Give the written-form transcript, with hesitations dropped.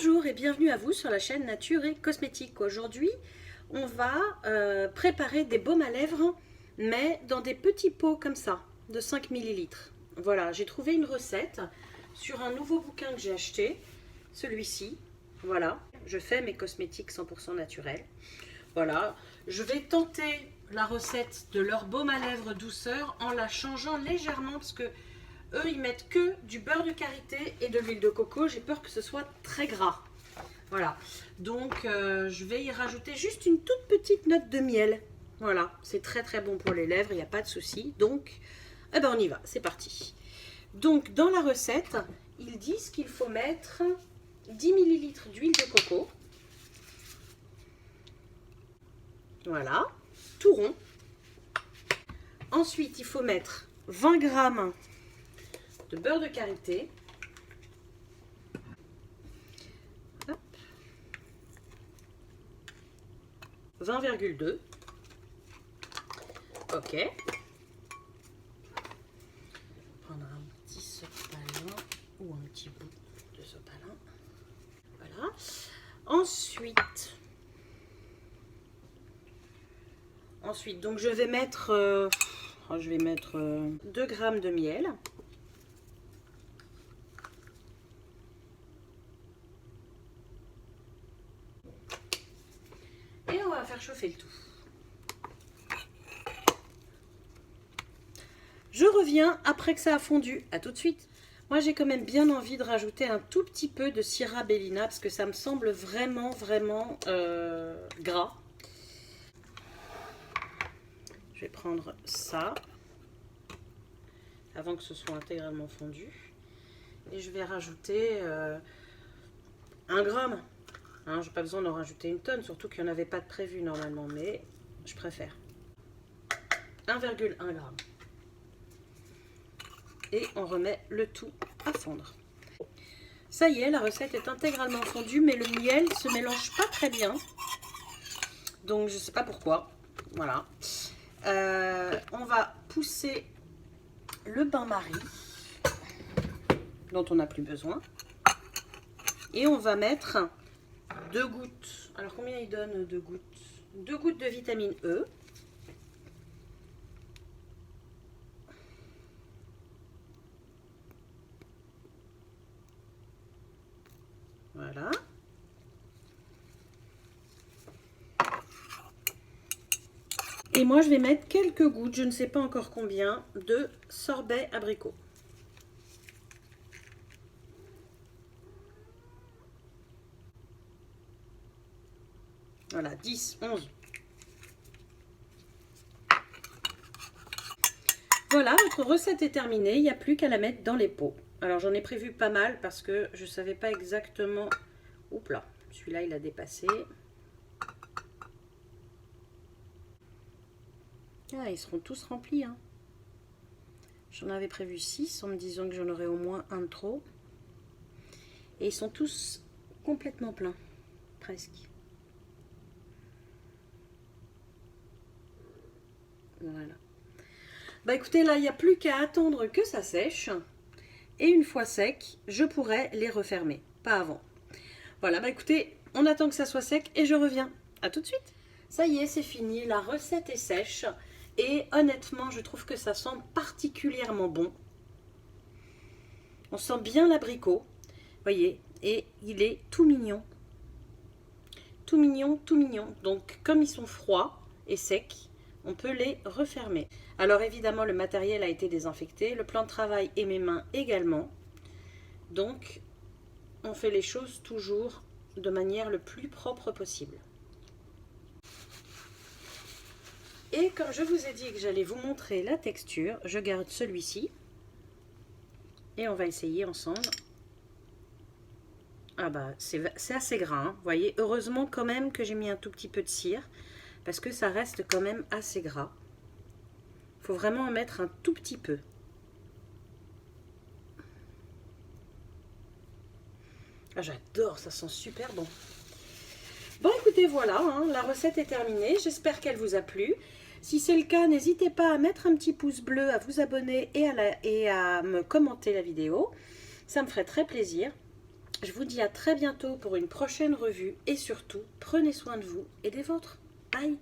Bonjour et bienvenue à vous sur la chaîne Nature et Cosmétique. Aujourd'hui, on va préparer des baumes à lèvres, mais dans des petits pots comme ça, de 5 ml. Voilà, j'ai trouvé une recette sur un nouveau bouquin que j'ai acheté, celui-ci. Voilà, je fais mes cosmétiques 100% naturels. Voilà, je vais tenter la recette de leur baume à lèvres douceur en la changeant légèrement parce que eux, ils mettent que du beurre de karité et de l'huile de coco. J'ai peur que ce soit très gras. Voilà. Donc, je vais y rajouter juste une toute petite note de miel. Voilà. C'est très très bon pour les lèvres. Il n'y a pas de souci. Donc, eh ben, on y va. C'est parti. Donc, dans la recette, ils disent qu'il faut mettre 10 ml d'huile de coco. Voilà. Tout rond. Ensuite, il faut mettre 20 g de beurre de karité. 20,2. Ok. Prendre un petit sopalin ou un petit bout de sopalin. Voilà. Ensuite, donc je vais mettre 2 g de miel. Et on va faire chauffer le tout. Je reviens après que ça a fondu. À tout de suite. Moi, j'ai quand même bien envie de rajouter un tout petit peu de Syrah Bellina parce que ça me semble vraiment gras. Je vais prendre ça avant que ce soit intégralement fondu. Et je vais rajouter 1 gramme. Hein, j'ai pas besoin d'en rajouter une tonne, surtout qu'il n'y en avait pas de prévu normalement, mais je préfère. 1,1 g. Et on remet le tout à fondre. Ça y est, la recette est intégralement fondue, mais le miel se mélange pas très bien. Donc je sais pas pourquoi. Voilà. On va pousser le bain-marie, dont on n'a plus besoin. Et on va mettre 2 gouttes. Alors combien il donne 2 gouttes? 2 gouttes de vitamine E. Voilà. Et moi je vais mettre quelques gouttes, je ne sais pas encore combien, de sorbet abricot. Voilà, 10, 11. Voilà, votre recette est terminée. Il n'y a plus qu'à la mettre dans les pots. Alors, j'en ai prévu pas mal parce que je ne savais pas exactement... Oups là, celui-là, il a dépassé. Ah, ils seront tous remplis. Hein. J'en avais prévu 6 en me disant que j'en aurais au moins un de trop. Et ils sont tous complètement pleins. Presque. Voilà. Bah écoutez, là, il n'y a plus qu'à attendre que ça sèche. Et une fois sec, je pourrai les refermer. Pas avant. Voilà, bah écoutez, on attend que ça soit sec et je reviens. À tout de suite. Ça y est, c'est fini. La recette est sèche. Et honnêtement, je trouve que ça sent particulièrement bon. On sent bien l'abricot. Voyez, et il est tout mignon. Tout mignon, tout mignon. Donc, comme ils sont froids et secs, on peut les refermer. Alors évidemment, le matériel a été désinfecté, le plan de travail et mes mains également. Donc, on fait les choses toujours de manière le plus propre possible. Et comme je vous ai dit que j'allais vous montrer la texture, je garde celui-ci. Et on va essayer ensemble. Ah bah, c'est assez gras, hein. Vous voyez, heureusement quand même que j'ai mis un tout petit peu de cire, parce que ça reste quand même assez gras. Il faut vraiment en mettre un tout petit peu. Ah, j'adore, ça sent super bon. Bon, écoutez, voilà, hein, la recette est terminée. J'espère qu'elle vous a plu. Si c'est le cas, n'hésitez pas à mettre un petit pouce bleu, à vous abonner et à me commenter la vidéo. Ça me ferait très plaisir. Je vous dis à très bientôt pour une prochaine revue et surtout, prenez soin de vous et des vôtres. Bye!